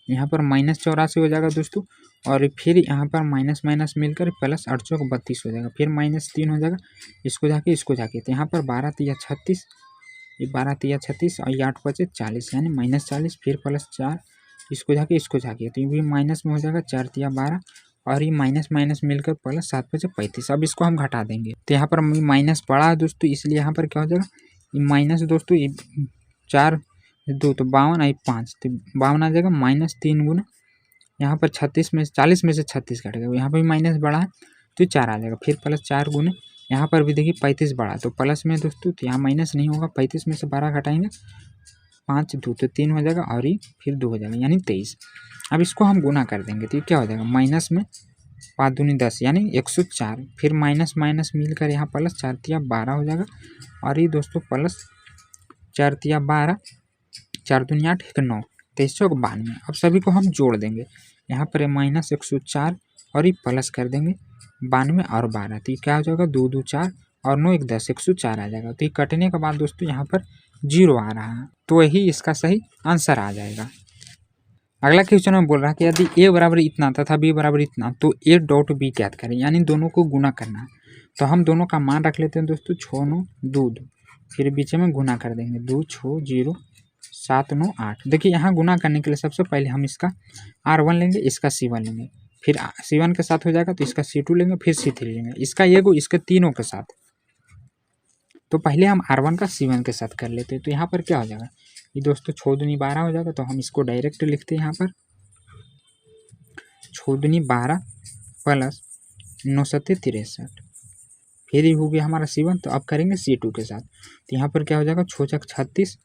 Speaker 1: यहाँ पर माइनस 84 हो जाएगा दोस्तों। और फिर यहाँ पर माइनस माइनस मिलकर प्लस 8 चौक 32 हो जाएगा, फिर माइनस 3 हो जाएगा, इसको जाके इसको जाके, तो यहाँ पर 12 तिया 36, ये 12 तिया 36, और ये 8 बचे 40, यानी माइनस 40, फिर प्लस 4, इसको जाके इसको जाके, तो ये भी माइनस में हो जाएगा, 4 तिया 12, और ये माइनस माइनस मिलकर प्लस 7 बचे 35। अब इसको हम घटा देंगे, तो यहाँ पर माइनस पड़ा है दोस्तों, इसलिए यहाँ पर क्या हो जाएगा, ये माइनस दोस्तों, ये 4 2 तो 52, आई 5 तो 52 आ जाएगा, माइनस 3 गुना यहाँ पर 36 में 40 में से 36 कटेगा, यहाँ पर भी माइनस बढ़ा है तो 4 आ जाएगा, फिर प्लस 4 गुने यहाँ पर भी देखिए 35 बढ़ा तो प्लस में दोस्तों, तो यहाँ माइनस नहीं होगा, 35 में से 12 घटाएंगे, 5 2 तो 3 हो जाएगा, और ये फिर 2 हो जाएगा, यानी 23। अब इसको हम गुना कर देंगे तो ये क्या हो जाएगा, माइनस में 5 दूनी 10, यानी 104, फिर माइनस माइनस मिलकर यहाँ प्लस 4 तिया 12 हो जाएगा, और ये दोस्तों प्लस 4 तिया 12, 4 दूनी 8, 1 9, 23 चौक 92। अब सभी को हम जोड़ देंगे, यहाँ पर माइनस 104 और ये प्लस कर देंगे 92 और 12, तो ये क्या हो जाएगा, 2 2 4 और 9 1 10, 104 आ जाएगा। तो ये कटने के बाद दोस्तों यहाँ पर 0 आ रहा है, तो यही इसका सही आंसर आ जाएगा। अगला क्वेश्चन में बोल रहा है कि यदि ए बराबर इतना तथा बी बराबर इतना, तो ए डॉट बी ज्ञात करें, यानी दोनों को गुना करना है। तो हम दोनों का मान रख लेते हैं दोस्तों, 6 9 2 2, फिर बीच में गुना कर देंगे, 2 6 0 7 9 8। देखिए यहाँ गुना करने के लिए सबसे पहले हम इसका R1 लेंगे, इसका C1 लेंगे, फिर C1 के साथ हो जाएगा तो इसका C2 लेंगे, फिर C3 लेंगे, इसका एगो इसके तीनों के साथ। तो पहले हम R1 का C1 के साथ कर लेते हैं, तो यहाँ पर क्या हो जाएगा, ये दोस्तों 6 दूनी 12 हो जाएगा, तो हम इसको डायरेक्ट लिखते हैं यहाँ पर 6 दूनी 12 प्लस 9 सत्ते 63, फिर ये हो गया हमारा C1। तो अब करेंगे C2 के साथ, तो यहाँ पर क्या हो जाएगा, 6 छक 36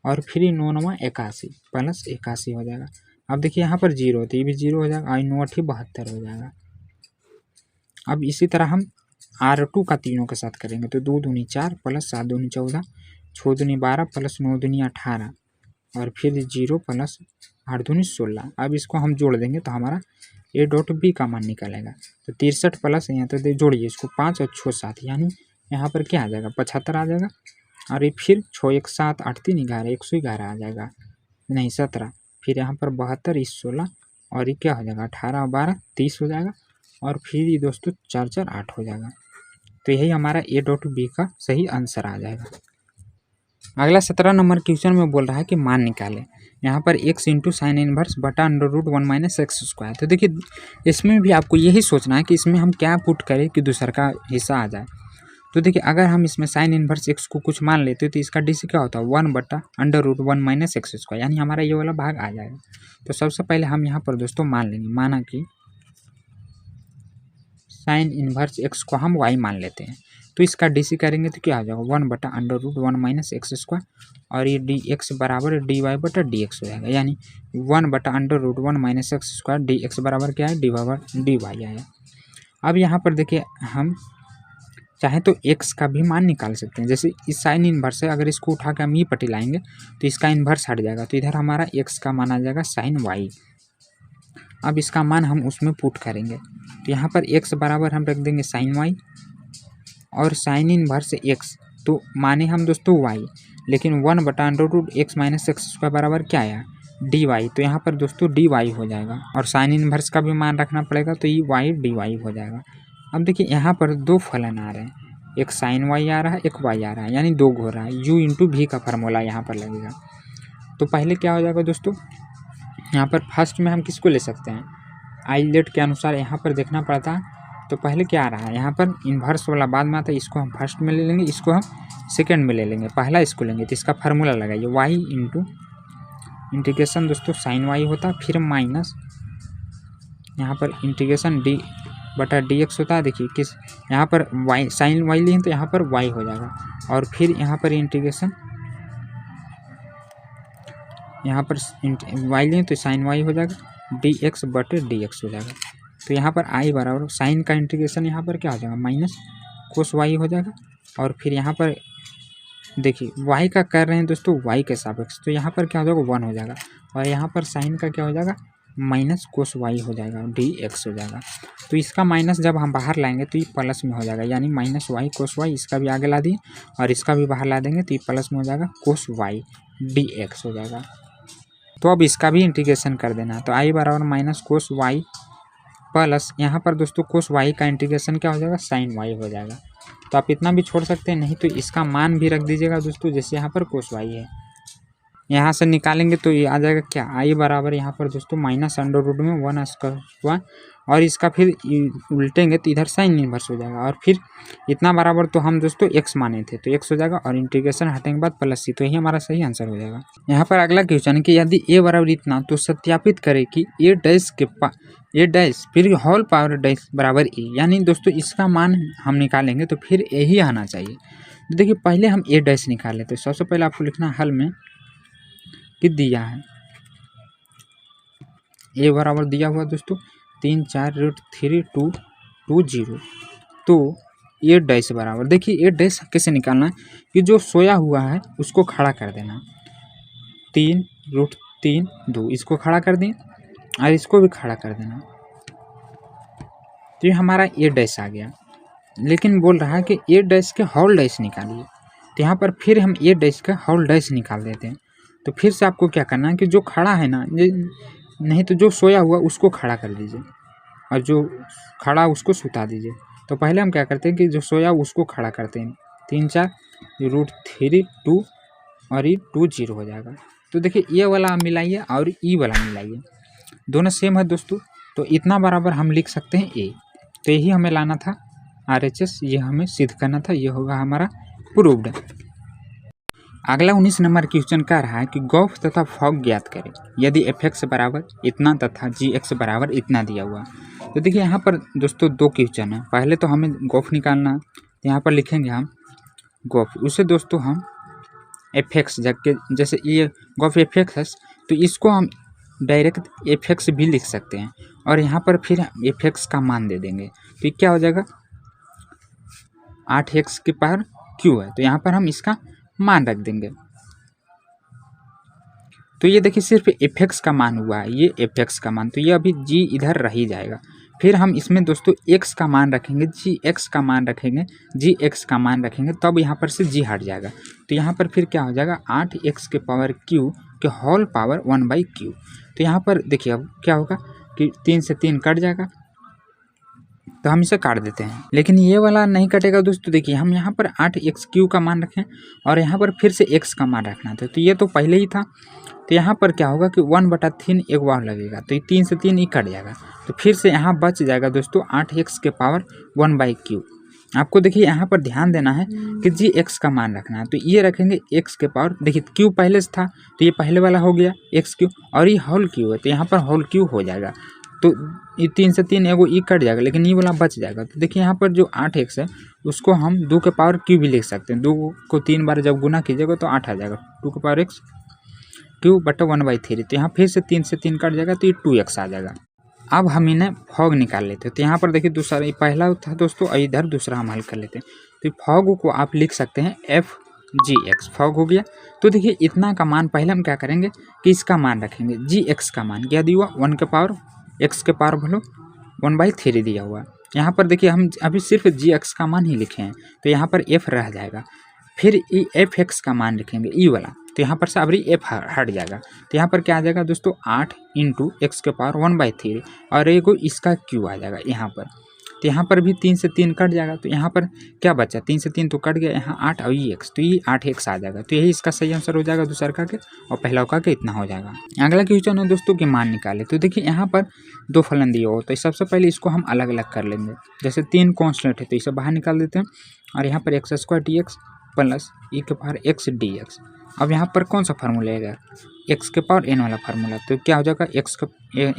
Speaker 1: और फिर 9 9 81 प्लस 81 हो जाएगा। अब देखिए यहाँ पर 0 तो ये भी 0 हो जाएगा, और 9 8 72 हो जाएगा। अब इसी तरह हम R2 का तीनों के साथ करेंगे, तो 2 दूनी 4 प्लस 7 दूनी 14, 6 दूनी 12 प्लस 9 दूनी 18, और फिर 0 प्लस 8 दूनी 16। अब इसको हम जोड़ देंगे तो हमारा ए डॉट बी का मान निकलेगा, तो 63 प्लस यहाँ तो जोड़िए इसको 5 और 6 7, यानी यहाँ पर क्या आ जाएगा, 75 आ जाएगा, और ये फिर 6 1 7 8 3 11 111 आ जाएगा, नहीं 17, फिर यहाँ पर 72 इस 16, और ये क्या हो जाएगा, 18 और 12 30 हो जाएगा, और फिर ये दोस्तों 4 4 8 हो जाएगा। तो यही हमारा ए डॉट बी का सही आंसर आ जाएगा। अगला 17 नंबर क्वेश्चन में बोल रहा है कि मान निकालें, यहाँ पर x इंटू साइन इनवर्स बटा under root 1 minus X square. तो देखिए इसमें भी आपको यही सोचना है कि इसमें हम क्या पुट करें कि दूसरा का हिस्सा आ जाए। तो देखिए अगर हम इसमें साइन इनवर्स एक्स को कुछ मान लेते तो इसका डीसी क्या होता है, 1 बटा under root 1 minus X square, यानी हमारा ये वाला भाग आ जाएगा। तो सबसे पहले हम यहाँ पर दोस्तों मान लेंगे, माना कि साइन इनवर्स एक्स को हम वाई मान लेते हैं, तो इसका डीसी करेंगे तो क्या हो जाएगा, 1 बटा under root 1 minus X square, और ये डी एक्स बराबर डी वाई बटा डी एक्स हो जाएगा, यानी 1 बटा under root 1 minus X square D X बराबर क्या है, डी बराबर डी वाई आया। अब यहाँ पर देखिए हम चाहे तो एक्स का भी मान निकाल सकते हैं। जैसे इस साइन इन्वर्स है, अगर इसको उठा के हम ये पट्टी लाएंगे तो इसका इन्वर्स हट जाएगा, तो इधर हमारा एक्स का मान आ जाएगा साइन वाई। अब इसका मान हम उसमें पुट करेंगे, तो यहाँ पर एक्स बराबर हम रख देंगे साइन वाई और साइन इन्वर्स एक्स, तो माने हम दोस्तों वाई, लेकिन 1/√x - x² बराबर क्या आया डी वाई, तो यहाँ पर दोस्तों डी वाई हो जाएगा और साइन इन्वर्स का भी मान रखना पड़ेगा, तो ये वाई डी वाई हो जाएगा। अब देखिए यहाँ पर दो फलन आ रहे हैं, एक साइन वाई आ रहा है, एक वाई आ रहा है, यानी दो हो रहा है, u इंटू भी का फार्मूला यहाँ पर लगेगा। तो पहले क्या हो जाएगा दोस्तों, यहाँ पर फर्स्ट में हम किसको ले सकते हैं, आइलेट के अनुसार यहाँ पर देखना पड़ता है। तो पहले क्या आ रहा है, यहाँ पर इन्वर्स वाला बाद में आता है, इसको हम फर्स्ट में ले लेंगे, इसको हम सेकंड में ले लेंगे, पहला इसको लेंगे, तो इसका फार्मूला लगाइए वाई इंटू इंटीग्रेशन दोस्तों साइन वाई होता है, फिर माइनस यहाँ पर इंटीग्रेशन डी बटा डी एक्स होता है। देखिए किस यहाँ पर वाई साइन वाई लिए तो यहाँ पर वाई हो जाएगा, और फिर यहाँ पर इंटीग्रेशन यहाँ पर वाई लिए तो साइन वाई हो जाएगा, डी एक्स बटे डी एक्स हो जाएगा। तो यहाँ पर आई बराबर साइन का इंटीग्रेशन यहाँ पर क्या हो जाएगा माइनस कोस वाई हो जाएगा, और फिर यहाँ पर देखिए वाई का कर रहे हैं दोस्तों वाई के सापेक्ष, तो यहाँ पर क्या हो जाएगा 1 हो जाएगा, और यहाँ पर साइन का क्या हो जाएगा माइनस कोस वाई हो जाएगा, डी एक्स हो जाएगा। तो इसका माइनस जब हम बाहर लाएंगे तो ये प्लस में हो जाएगा, यानी माइनस वाई कोस वाई, इसका भी आगे ला दिए और इसका भी बाहर ला देंगे तो ये प्लस में हो जाएगा कोस वाई डी एक्स हो जाएगा। तो अब इसका भी इंटीग्रेशन कर देना, तो आई बराबर माइनस कोस वाई प्लस यहाँ पर दोस्तों कोस वाई का इंटीग्रेशन क्या हो जाएगा साइन वाई हो जाएगा। तो आप इतना भी छोड़ सकते हैं, नहीं तो इसका मान भी रख दीजिएगा दोस्तों, जैसे यहाँ पर कोस वाई है, यहाँ से निकालेंगे तो ये आ जाएगा क्या आई बराबर यहाँ पर दोस्तों माइनस अंडर रूट में 1² और इसका फिर उल्टेंगे तो इधर साइन इन्वर्स हो जाएगा, और फिर इतना बराबर तो हम दोस्तों एक्स माने थे तो एक्स हो जाएगा, और इंटीग्रेशन हटेंगे के बाद प्लस सी, तो यही हमारा सही आंसर हो जाएगा। यहाँ पर अगला क्वेश्चन है कि यदि ए बराबर इतना तो सत्यापित करें कि ए डैश के ए डैश फिर होल पावर डैश बराबर ए, यानी दोस्तों इसका मान हम निकालेंगे तो फिर ए ही आना चाहिए। तो देखिए पहले हम ए डैश निकाल लेते, सबसे पहले आपको लिखना हल में कि दिया है ए बराबर दिया हुआ दोस्तों 3/4√3/220, तो ए डैश बराबर देखिए ए डैश कैसे निकालना है कि जो सोया हुआ है उसको खड़ा कर देना, 3√3/2 इसको खड़ा कर दें और इसको भी खड़ा कर देना, तो ये हमारा ए डैश आ गया। लेकिन बोल रहा है कि ए डैश के होल डैश निकालिए, तो यहाँ पर फिर हम ए डैश का होल डैश निकाल देते हैं। तो फिर से आपको क्या करना है कि जो खड़ा है ना, नहीं तो जो सोया हुआ उसको खड़ा कर दीजिए और जो खड़ा उसको सुता दीजिए। तो पहले हम क्या करते हैं कि जो सोया उसको खड़ा करते हैं, 3/4√3/2 और ये 20 हो जाएगा। तो देखिए ये वाला मिलाइए और ई वाला मिलाइए, दोनों सेम है दोस्तों, तो इतना बराबर हम लिख सकते हैं ए। तो यही हमें लाना था RHS, ये हमें सिद्ध करना था, ये होगा हमारा प्रूव्ड। अगला 19 नंबर क्वेश्चन कह रहा है कि गॉफ तथा फॉग ज्ञात करें यदि f(x) बराबर इतना तथा g(x) बराबर इतना दिया हुआ। तो देखिए यहाँ पर दोस्तों दो क्वेश्चन है, पहले तो हमें गॉफ निकालना है, तो यहाँ पर लिखेंगे हम गॉफ, उसे दोस्तों हम f(x) जैसे ये गॉफ f(x) है तो इसको हम डायरेक्ट f(x) भी लिख सकते हैं, और यहाँ पर फिर f(x) का मान दे देंगे, तो क्या हो जाएगा 8x की पावर q है, तो यहाँ पर हम इसका मान रख देंगे। तो ये देखिए सिर्फ f(x) का मान हुआ है, ये f(x) का मान, तो ये अभी g इधर रह ही जाएगा। फिर हम इसमें दोस्तों x का मान रखेंगे, gx का मान रखेंगे, gx का मान रखेंगे, तब यहाँ पर से g हट जाएगा। तो यहाँ पर फिर क्या हो जाएगा 8x के पावर q के होल पावर 1/q। तो यहाँ पर देखिए अब क्या होगा कि 3 से 3 कट जाएगा, तो हम इसे काट देते हैं, लेकिन ये वाला नहीं कटेगा दोस्तों। देखिए हम यहाँ पर 8x³ का मान रखें और यहाँ पर फिर से x का मान रखना था, तो ये तो पहले ही था, तो यहाँ पर क्या होगा कि 1/3 एक बार लगेगा, तो ये 3 से 3 ही कट जाएगा, तो फिर से यहाँ बच जाएगा दोस्तों 8x के पावर 1/q। आपको देखिए यहाँ पर ध्यान देना है कि gx का मान रखना है, तो ये रखेंगे x के पावर, देखिए q पहले से था तो ये पहले वाला हो गया x³ और ये होल q है, तो यहाँ पर होल q हो जाएगा, तो ये 3 से 3 एगो ई कट जाएगा, लेकिन ये वाला बच जाएगा। तो देखिए यहाँ पर जो 8x है उसको हम 2 के पावर q भी लिख सकते हैं, 2 को 3 बार जब गुना कीजिएगा तो 8 आ जाएगा, 2 के पावर x q बटा 1/3। तो यहाँ फिर से 3 से 3 कट जाएगा, तो ये 2x आ जाएगा। अब हम इन्हें फॉग निकाल लेते हैं। तो यहाँ पर देखिए दूसरा पहला था दोस्तों और इधर दूसरा हम हल कर लेते हैं। तो फॉग को आप लिख सकते हैं FGX, फॉग हो गया। तो देखिए इतना का मान पहले हम क्या करेंगे कि इसका मान रखेंगे GX का मान क्या दिया हुआ 1 के पावर x के पावर भलो 1/3 दिया हुआ। यहाँ पर देखिए हम अभी सिर्फ GX का मान ही लिखे हैं तो यहाँ पर F रह जाएगा। फिर FX का मान लिखेंगे ई वाला, तो यहाँ पर से अभी F हट जाएगा। तो यहाँ पर क्या आ जाएगा दोस्तों 8 × x के पावर 1/3 और एगो इसका Q आ जाएगा यहाँ पर। तो यहाँ पर भी 3 से 3 कट जाएगा। तो यहाँ पर क्या बचा 3 से 3 तो कट गया, यहाँ 8 और ये x, तो ये 8x आ जाएगा। तो यही इसका सही आंसर हो जाएगा दूसरा का के, और पहला का के इतना हो जाएगा। अगला क्वेश्चन है दोस्तों कि मान निकाले। तो देखिए यहाँ पर 2 फलन दिए हो, तो सबसे पहले इसको हम अलग अलग कर लेंगे। जैसे 3 कॉन्स्टेंट है तो इसे बाहर निकाल देते हैं और यहाँ पर x² dx प्लस e के पावर x dx। अब यहाँ पर कौन सा फार्मूला आएगा x के पावर n वाला फार्मूला। तो क्या हो जाएगा x का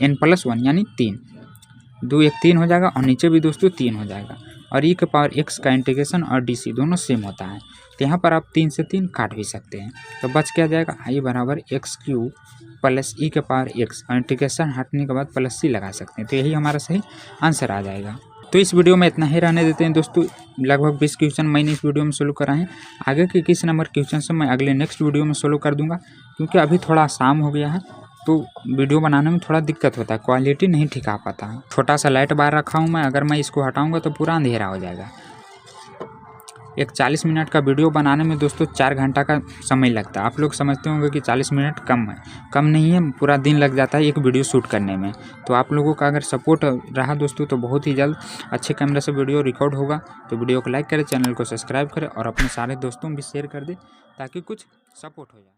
Speaker 1: n+1 यानी 3, 2 1 3 हो जाएगा और नीचे भी दोस्तों 3 हो जाएगा। और e के पावर x का इंटीग्रेशन और dc दोनों सेम होता है। तो यहाँ पर आप 3 से 3 काट भी सकते हैं। तो बच क्या जाएगा i बराबर x³ प्लस e के पावर x और इंटीग्रेशन हटने के बाद प्लस c लगा सकते हैं। तो यही हमारा सही आंसर आ जाएगा। तो इस वीडियो में इतना ही रहने देते हैं दोस्तों। लगभग 20 क्वेश्चन मैंने इस वीडियो में सोल्व कराए हैं। आगे के किस नंबर क्वेश्चन से मैं अगले नेक्स्ट वीडियो में सोल्व कर दूंगा, क्योंकि अभी थोड़ा शाम हो गया है तो वीडियो बनाने में थोड़ा दिक्कत होता है, क्वालिटी नहीं ठीक आ पाता है। छोटा सा लाइट बार रखा हूँ मैं, अगर मैं इसको हटाऊँगा तो पूरा अंधेरा हो जाएगा। एक 40 मिनट का वीडियो बनाने में दोस्तों 4 घंटा का समय लगता है। आप लोग समझते होंगे कि 40 मिनट कम है, कम नहीं है, पूरा दिन लग जाता है एक वीडियो शूट करने में। तो आप लोगों का अगर सपोर्ट रहा दोस्तों तो बहुत ही जल्द अच्छे कैमरा से वीडियो रिकॉर्ड होगा। तो वीडियो को लाइक करें, चैनल को सब्सक्राइब करें और अपने सारे दोस्तों भी शेयर कर दें ताकि कुछ सपोर्ट हो जाए।